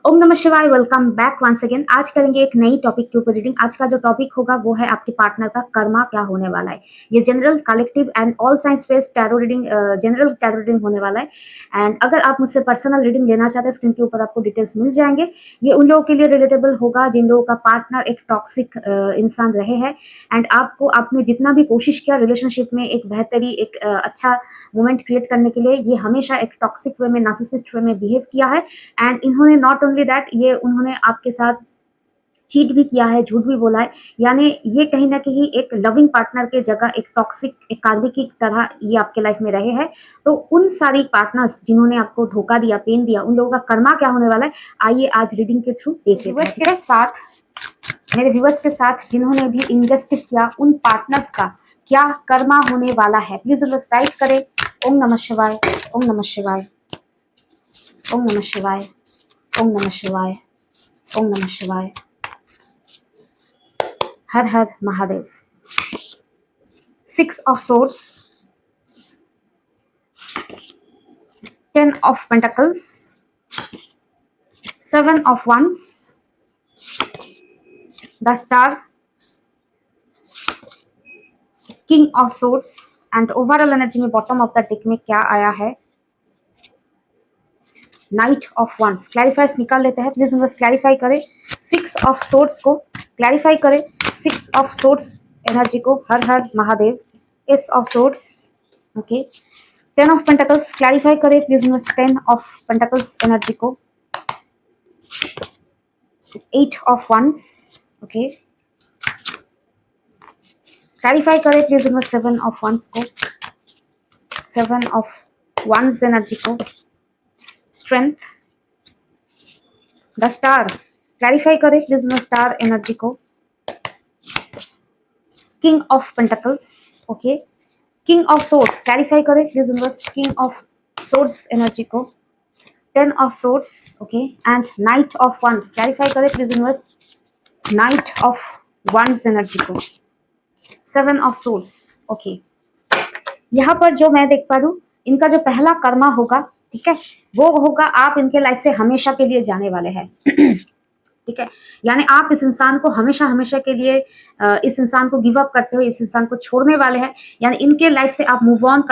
ओम नमः शिवाय। Welcome back once again. आज करेंगे एक नई टॉपिक के ऊपर रीडिंग। आज का जो टॉपिक होगा वो है आपके पार्टनर का कर्मा क्या होने वाला है। ये general, collective and all science based tarot reading, general tarot reading होने वाला है। एंड अगर आप मुझसे पर्सनल रीडिंग लेना चाहते हैं, स्क्रीन के ऊपर आपको डिटेल्स मिल जाएंगे। ये उन लोगों के लिए रिलेटेबल होगा जिन लोगों का पार्टनर एक टॉक्सिक इंसान रहे हैं एंड आपने जितना भी कोशिश किया रिलेशनशिप में एक बेहतरी, एक अच्छा मोमेंट क्रिएट करने के लिए, ये हमेशा एक टॉक्सिक वे में, नार्सिसिस्ट वे में बिहेव किया है। एंड इन्होंने नॉट ओनली दैट, ये उन्होंने आपके साथ चीट भी किया है, झूठ भी बोला है। यानी ये कहीं ना कहीं एक लविंग पार्टनर के जगह एक टॉक्सिक, एक कार्मिक की तरह ये आपके लाइफ में रहे हैं। तो उन सारी पार्टनर्स जिन्होंने आपको धोखा दिया, पेन दिया, उन लोगों का कर्मा क्या होने वाला है, आइए आज रीडिंग के थ्रू देख लेते हैं। मेरे व्यूअर्स के साथ जिन्होंने भी इनजस्टिस किया, उन पार्टनर्स का क्या कर्मा होने वाला है, प्लीज टाइप करें। ओम नमः शिवाय, ओम नमः शिवाय, ओम नमः शिवाय, ओम नमः शिवाय, ओम नमः शिवाय। हर हर Mahadev. 6 of swords, 10 of pentacles, 7 of wands, the star, king of swords and overall energy में बॉटम ऑफ द डेक में क्या आया है, नाइट ऑफ wands। क्लैरिफायर्स निकाल लेते हैं, प्लीज बस क्लैरिफाई करें 6 of swords को, क्लैरिफाई करें 6 of swords एनर्जी को। हर हर Mahadev. Ace of swords, okay. 10 of pentacles clarify करें प्लीज बस 10 of pentacles एनर्जी को। 8 of wands, ओके। क्लैरिफाई करें प्लीज बस 7 of wands को, 7 of wands एनर्जी को। स्ट्रेंथ, द स्टार क्लैरिफाई करें प्लीज बस स्टार एनर्जी को। King of pentacles, okay. King of swords clarify करें प्लीज बस किंग ऑफ सोर्ड्स एनर्जी को। 10 of swords, okay. And knight of wands clarify करें please बस knight of wands energy को। 7 of swords, okay. यहाँ पर जो मैं देख पा रही हूँ, इनका जो पहला कर्मा होगा, ठीक है, वो होगा आप इनके लाइफ से हमेशा के लिए जाने वाले हैं। ठीक है, यानी आप इस इंसान को हमेशा हमेशा के लिए, इस इंसान को गिव अप करते हुए इस इंसान को छोड़ने वाले हैं। यानी इनके लाइफ से आप मूव ऑन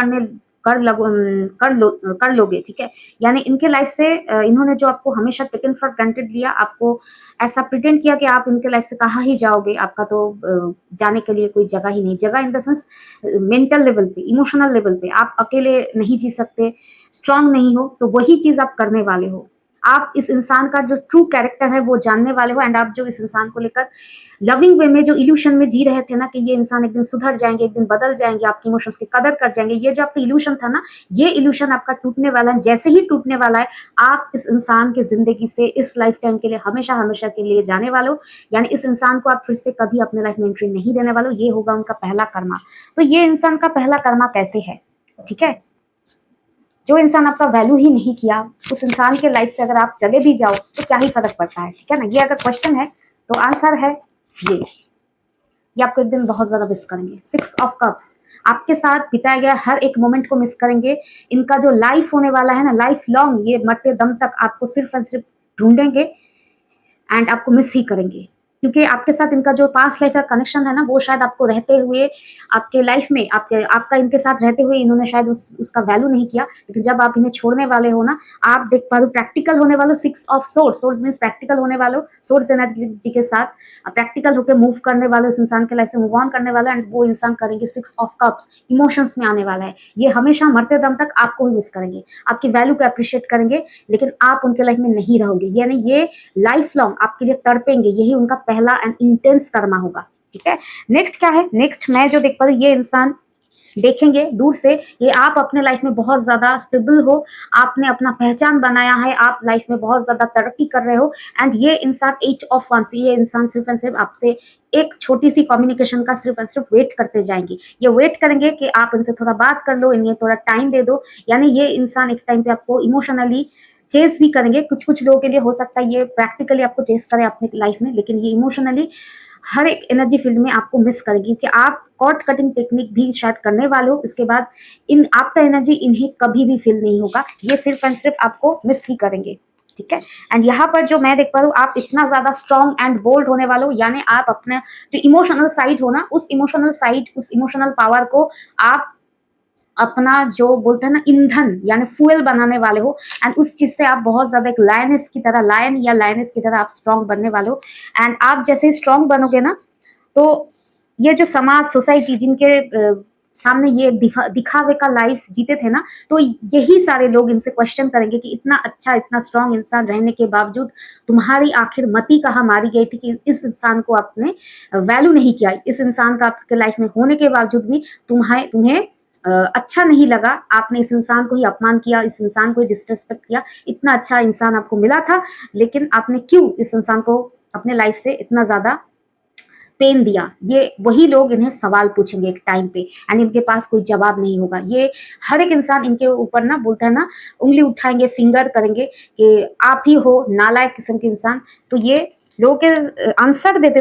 कर लोगे, ठीक है। यानी इनके लाइफ से इन्होंने जो आपको हमेशा टेकन फॉर ग्रांटेड लिया, आपको ऐसा प्रिटेंड किया कि आप इनके लाइफ से कहाँ ही जाओगे, आपका तो जाने के लिए कोई जगह ही नहीं। जगह in the sense mental level पे, इमोशनल लेवल पे आप अकेले नहीं जी सकते, स्ट्रांग नहीं हो, तो वही चीज आप करने वाले हो। आप इस इंसान का जो ट्रू कैरेक्टर है वो जानने वाले हो। एंड आप जो इस इंसान को लेकर लविंग वे में जो इल्यूशन में जी रहे थे ना, कि ये इंसान एक दिन सुधर जाएंगे, एक दिन बदल जाएंगे, आपकी इमोशंस की कदर कर जाएंगे, ये जो आपका इल्यूशन था ना, ये इल्यूशन आपका टूटने वाला है। जैसे ही टूटने वाला है, आप इस इंसान की जिंदगी से इस लाइफ टाइम के लिए, हमेशा हमेशा के लिए जाने वाले हो। यानी इस इंसान को आप फिर से कभी अपने लाइफ में एंट्री नहीं देने वाले हो। ये होगा उनका पहला कर्मा। तो ये इंसान का पहला कर्मा कैसे है, ठीक है। जो इंसान आपका वैल्यू ही नहीं किया, उस इंसान के लाइफ से अगर आप चले भी जाओ तो क्या ही फर्क पड़ता है, ठीक है ना। ये अगर क्वेश्चन है तो आंसर है ये आपको एक दिन बहुत ज्यादा मिस करेंगे। 6 ऑफ कप्स, आपके साथ बिताया गया हर एक मोमेंट को मिस करेंगे। इनका जो लाइफ होने वाला है ना, लाइफ लॉन्ग, ये मरते दम तक आपको सिर्फ और सिर्फ ढूंढेंगे एंड आपको मिस ही करेंगे। क्योंकि आपके साथ इनका जो पास्ट लाइफ का कनेक्शन है ना, वो शायद आपको रहते हुए, आपके लाइफ में आपका इनके साथ रहते हुए इन्होंने शायद उसका वैल्यू नहीं किया। लेकिन जब आप इन्हें छोड़ने वाले हो ना, आप देख पा रहे हो प्रैक्टिकल होने वाले। 6 of swords, swords means practical होने वाले हो। सोर्ड्स एनर्जी के साथ प्रैक्टिकल होकर मूव करने वाले, उस इंसान के लाइफ से मूव ऑन करने वाला। एंड वो इंसान करेंगे 6 ऑफ कप्स, इमोशंस में आने वाला है। ये हमेशा मरते दम तक आपको ही मिस करेंगे, आपकी वैल्यू को अप्रिशिएट करेंगे, लेकिन आप उनके लाइफ में नहीं रहोगे। यानी ये लाइफ लॉन्ग आपके लिए तड़पेंगे। यही उनका पहला एंड इंटेंस कर्मा होगा, ठीक है। नेक्स्ट क्या है, नेक्स्ट मैं जो देख पा रही हूँ, ये इंसान देखेंगे दूर से, ये आप अपने लाइफ में बहुत ज्यादा स्टेबल हो, आपने अपना पहचान बनाया है, आप लाइफ में बहुत ज्यादा तरक्की कर रहे हो। एंड ये इंसान 8 ऑफ wands, ये इंसान सिर्फ एंड सिर्फ आपसे एक छोटी सी कम्युनिकेशन का सिर्फ एंड सिर्फ वेट करते जाएंगे। ये वेट करेंगे कि आप इनसे थोड़ा बात कर लो, इन्हें थोड़ा टाइम दे दो। यानी ये इंसान एक टाइम पे आपको इमोशनली चेस भी करेंगे। कुछ कुछ लोगों के लिए हो सकता है ये प्रैक्टिकली आपको चेस करें अपने लाइफ में, लेकिन ये इमोशनली हर एक एनर्जी फील्ड में आपको मिस करेगी। क्योंकि आप कॉर्ड कटिंग टेक्निक भी शायद करने वाले हो, इसके बाद इन आपका एनर्जी इन्हें कभी भी फील नहीं होगा। ये सिर्फ एंड सिर्फ आपको मिस ही करेंगे। ठीक है। एंड यहाँ पर जो मैं देख पा रही हूँ, आप इतना ज्यादा स्ट्रॉन्ग एंड बोल्ड होने वाले हो, यानी आप अपना जो इमोशनल साइड हो ना, उस इमोशनल साइड, उस इमोशनल पावर को आप अपना जो बोलते हैं ना ईंधन यानी फ्यूल बनाने वाले हो। एंड उस चीज से आप बहुत ज्यादा एक लायनेस की तरह, लायन या लायनेस की तरह आप स्ट्रॉन्ग बनने वाले हो। एंड आप जैसे स्ट्रॉन्ग बनोगे ना, तो ये जो समाज, सोसाइटी जिनके सामने ये दिखावे का लाइफ जीते थे ना, तो यही सारे लोग इनसे क्वेश्चन करेंगे कि इतना अच्छा, इतना स्ट्रॉन्ग इंसान रहने के बावजूद तुम्हारी आखिर मति कहाँ मारी गई थी कि इस इंसान को आपने वैल्यू नहीं किया, इस इंसान का आपके लाइफ में होने के बावजूद भी तुम्हें अच्छा नहीं लगा, आपने इस इंसान को ही अपमान किया, इस इंसान को ही डिसरिस्पेक्ट किया। इतना अच्छा इंसान आपको मिला था, लेकिन आपने क्यों इस इंसान को अपने लाइफ से इतना ज्यादा पेन दिया। ये वही लोग इन्हें सवाल पूछेंगे एक टाइम पे, एंड इनके पास कोई जवाब नहीं होगा। ये हर एक इंसान इनके ऊपर ना बोलता है ना, उंगली उठाएंगे, फिंगर करेंगे कि आप ही हो नालायक किस्म के इंसान। तो ये लोगों के आंसर देते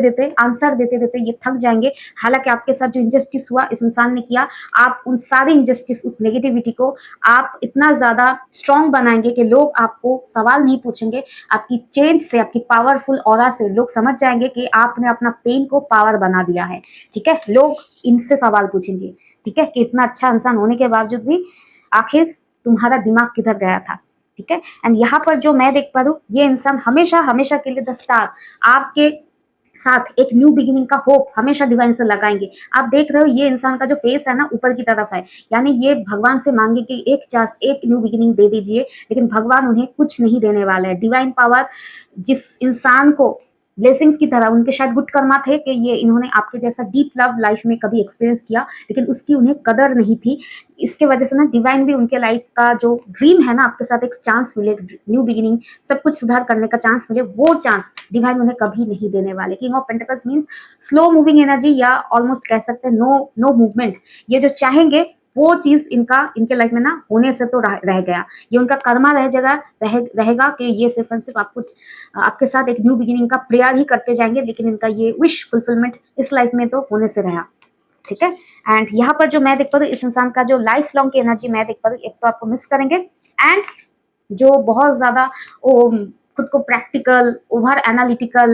देते ये थक जाएंगे। हालांकि आपके साथ जो इंजस्टिस हुआ, इस इंसान ने किया, आप उन सारी इंजस्टिस, उस नेगेटिविटी को आप इतना ज्यादा स्ट्रांग बनाएंगे कि लोग आपको सवाल नहीं पूछेंगे। आपकी चेंज से, आपकी पावरफुल ऑरा से लोग समझ जाएंगे कि आपने अपना पेन को पावर बना दिया है। ठीक है, लोग इनसे सवाल पूछेंगे, ठीक है, कि इतना अच्छा इंसान होने के बावजूद भी आखिर तुम्हारा दिमाग किधर गया था। ठीक है। एंड यहाँ पर जो मैं देख पा रही हूँ, ये इंसान हमेशा हमेशा के लिए द स्टार आपके साथ एक न्यू बिगिनिंग का होप हमेशा डिवाइन से लगाएंगे। आप देख रहे हो ये इंसान का जो फेस है ना, ऊपर की तरफ है, यानी ये भगवान से मांगे कि एक चांस, एक न्यू बिगिनिंग दे दीजिए, लेकिन भगवान उन्हें कुछ नहीं देने वाला है। डिवाइन पावर जिस इंसान को ब्लेसिंग्स की तरह, उनके शायद गुड कर्मा थे कि ये इन्होंने आपके जैसा डीप लव लाइफ में कभी एक्सपीरियंस किया, लेकिन उसकी उन्हें कदर नहीं थी। इसके वजह से ना डिवाइन भी उनके लाइफ का जो ड्रीम है ना, आपके साथ एक चांस मिले, न्यू बिगिनिंग, सब कुछ सुधार करने का चांस मिले, वो चांस डिवाइन उन्हें कभी नहीं देने वाले। King of pentacles means slow moving energy, या ऑलमोस्ट कह सकते हैं नो मूवमेंट। ये जो चाहेंगे वो चीज इनके लाइफ में ना होने से तो रह गया। ये उनका कर्मा रहेगा कि ये सिर्फ और सिर्फ आपके साथ एक न्यू बिगिनिंग का प्रेयर ही करते जाएंगे, लेकिन इनका ये विश फुलफिलमेंट इस लाइफ में तो होने से रहा। ठीक है। एंड यहाँ पर जो मैं देख पा रही हूँ, इस इंसान का जो लाइफ लॉन्ग की एनर्जी मैं देख पा रही हूँ, एक तो आपको मिस करेंगे, एंड जो बहुत ज्यादा खुद को प्रैक्टिकल, ओवर एनालिटिकल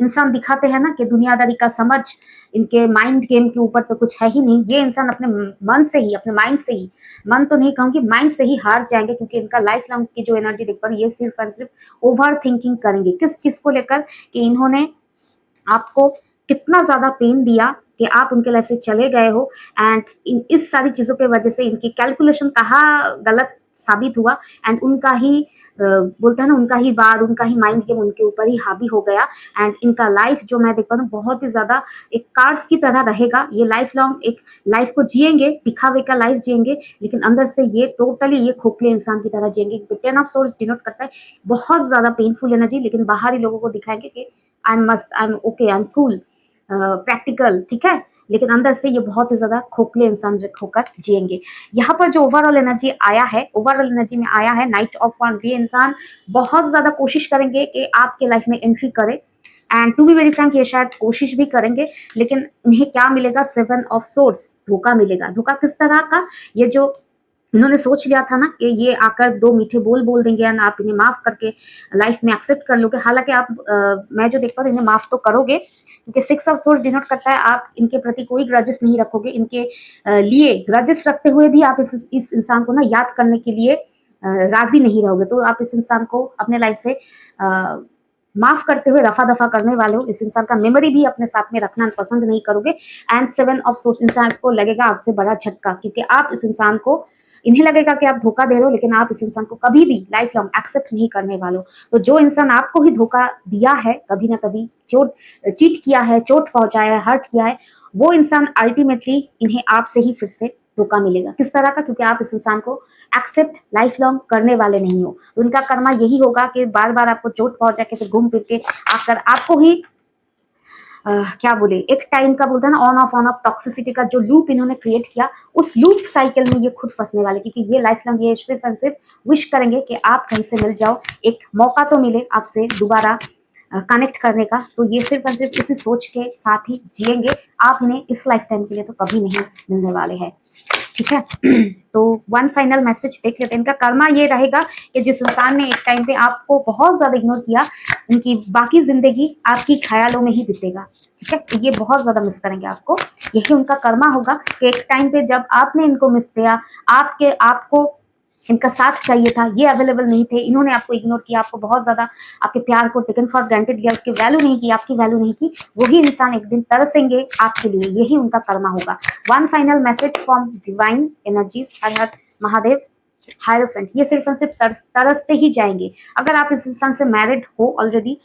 इंसान दिखाते हैं ना, कि दुनियादारी का समझ इनके माइंड गेम के ऊपर तो कुछ है ही नहीं। ये इंसान अपने मन से ही, अपने माइंड से ही, मन तो नहीं कहूंगी, माइंड से ही हार जाएंगे, क्योंकि इनका लाइफ लॉन्ग की जो एनर्जी देख पा रही है, ये सिर्फ और सिर्फ ओवर थिंकिंग करेंगे। किस चीज को लेकर, कि इन्होंने आपको कितना ज्यादा पेन दिया कि आप उनके लाइफ से चले गए हो, एंड इस सारी चीजों के वजह से इनकी कैलकुलेशन कहाँ गलत साबित हुआ, एंड उनका ही बोलते हैं ना, उनका ही बात, उनका ही माइंड गेम उनके ऊपर ही हावी हो गया। एंड इनका लाइफ जो मैं देख पा रहा हूँ, बहुत ही ज्यादा एक कार्स की तरह रहेगा। ये लाइफ लॉन्ग एक लाइफ को जिएंगे, दिखावे का लाइफ जिएंगे, लेकिन अंदर से ये टोटली ये खोखले इंसान की तरह जिएंगे। टेन ऑफ सोर्स डिनोट करता है बहुत ज्यादा पेनफुल एनर्जी, लेकिन बाहरी लोगों को दिखाएंगे कि आई एम मस्त, I am okay, I am cool, practical. ठीक है, लेकिन अंदर से ये बहुत ही ज्यादा खोखले इंसान होकर जिएंगे। यहाँ पर जो ओवरऑल एनर्जी आया है, ओवरऑल एनर्जी में आया है नाइट ऑफ वांड्स। ये इंसान बहुत ज्यादा कोशिश करेंगे कि आपके लाइफ में एंट्री करे, and to be very frank ये शायद कोशिश भी करेंगे, लेकिन उन्हें क्या मिलेगा, 7 ऑफ सोर्ड्स, धोखा मिलेगा। धोखा किस तरह का, ये जो इन्होंने सोच लिया था ना कि ये आकर 2 मीठे बोल देंगे, एंड आप इन्हें माफ करके लाइफ में एक्सेप्ट कर लोगे। हालांकि आप मैं जो देख पा रही हूँ, इन्हें माफ तो करोगे, क्योंकि 6 ऑफ सोर्स डिनोट करता है आप इनके प्रति कोई ग्रजेस नहीं रखोगे। इनके लिए ग्रजेस रखते हुए भी आप इस इंसान को ना याद करने के लिए राजी नहीं रहोगे। तो आप इस इंसान को अपने लाइफ से माफ करते हुए रफा दफा करने वाले हो। इस इंसान का मेमोरी भी अपने साथ में रखना पसंद नहीं करोगे। एंड 7 ऑफ सोर्स, इंसान को लगेगा आपसे बड़ा झटका, क्योंकि आप इस इंसान को, इन्हें लगेगा कि आप धोखा दे रहे हो, लेकिन आप इस इंसान को कभी भी लाइफ लॉन्ग एक्सेप्ट नहीं करने वाले हो। तो जो इंसान आपको ही धोखा दिया है, कभी ना कभी चीट किया है, चोट पहुंचाया है, हर्ट किया है, वो इंसान अल्टीमेटली इन्हें आपसे ही फिर से धोखा मिलेगा। किस तरह का, क्योंकि आप इस इंसान को एक्सेप्ट लाइफ लॉन्ग करने वाले नहीं हो। उनका कर्मा यही होगा कि बार बार आपको चोट पहुंचा के फिर घूम फिर के आकर आपको ही क्या बोले, एक टाइम का बोलता है ना, ऑन ऑफ टॉक्सिसिटी का जो लूप इन्होंने क्रिएट किया, उस लूप साइकिल में ये खुद फंसने वाले, क्योंकि ये लाइफ लॉन्ग ये सिर्फ और सिर्फ विश करेंगे कि आप कहीं से मिल जाओ, एक मौका तो मिले आपसे दोबारा कनेक्ट करने का। तो ये सिर्फ और सिर्फ इसी सोच के साथ ही जिएंगे। आप इन्हें इस लाइफ टाइम के लिए तो कभी नहीं मिलने वाले हैं। ठीक है। तो वन फाइनल मैसेज देख लेते हैं। इनका कर्मा ये रहेगा कि जिस इंसान ने एक टाइम पे आपको बहुत ज्यादा इग्नोर किया, उनकी बाकी जिंदगी आपकी ख्यालों में ही बीतेगा। ठीक है, तो ये बहुत ज्यादा मिस करेंगे आपको। यही उनका कर्मा होगा कि एक टाइम पे जब आपने इनको मिस किया, आपको इनका साथ चाहिए था, ये अवेलेबल नहीं थे, इन्होंने आपको इग्नोर किया, आपको बहुत ज्यादा आपके प्यार को टेकन फॉर ग्रांटेड लिया, उसकी वैल्यू नहीं की, आपकी वैल्यू नहीं की। वही इंसान एक दिन तरसेंगे आपके लिए, यही उनका कर्मा होगा। One final message from divine energies, हर हर महादेव, हायरफेंट। ये सिर्फ और सिर्फ तरसते ही जाएंगे। अगर आप इस इंसान से मैरिड हो ऑलरेडी,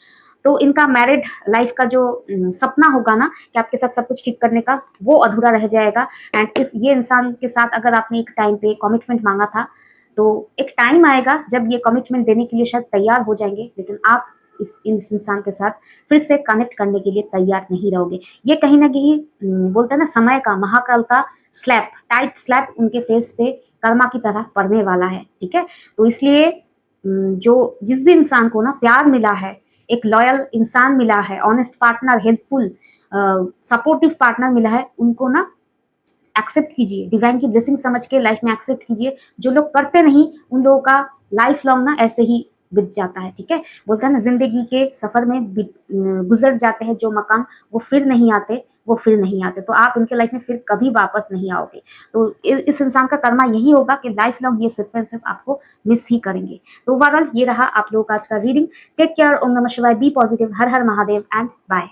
तो इनका मैरिड लाइफ का जो सपना होगा ना कि आपके साथ सब कुछ ठीक करने का, वो अधूरा रह जाएगा। एंड ये इंसान के साथ अगर आपने एक टाइम पे कमिटमेंट मांगा था, तो एक टाइम आएगा जब ये कमिटमेंट देने के लिए शायद तैयार हो जाएंगे, लेकिन आप इस इंसान के साथ फिर से कनेक्ट करने के लिए तैयार नहीं रहोगे। ये कहीं ना कहीं बोलते हैं ना, समय का, महाकाल का स्लैप, टाइट स्लैप उनके फेस पे कर्मा की तरह पड़ने वाला है। ठीक है, तो इसलिए जो जिस भी इंसान को ना प्यार मिला है, एक लॉयल इंसान मिला है, honest partner, helpful supportive partner मिला है, उनको ना एक्सेप्ट कीजिए, डिवाइन की ब्लेसिंग समझ के लाइफ में एक्सेप्ट कीजिए। जो लोग करते नहीं, उन लोगों का लाइफ लॉन्ग ना ऐसे ही बीत जाता है। ठीक है, बोलता है ना, जिंदगी के सफर में गुजर जाते हैं जो मकाम, वो फिर नहीं आते, वो फिर नहीं आते। तो आप इनके लाइफ में फिर कभी वापस नहीं आओगे। तो इस इंसान का कर्मा यही होगा कि लाइफ लॉन्ग ये सिर्फ सिर्फ आपको मिस ही करेंगे। तो ओवरऑल ये रहा आप लोगों का आज का रीडिंग। टेक केयर, ओम नमः शिवाय, बी पॉजिटिव, हर हर महादेव एंड बाय।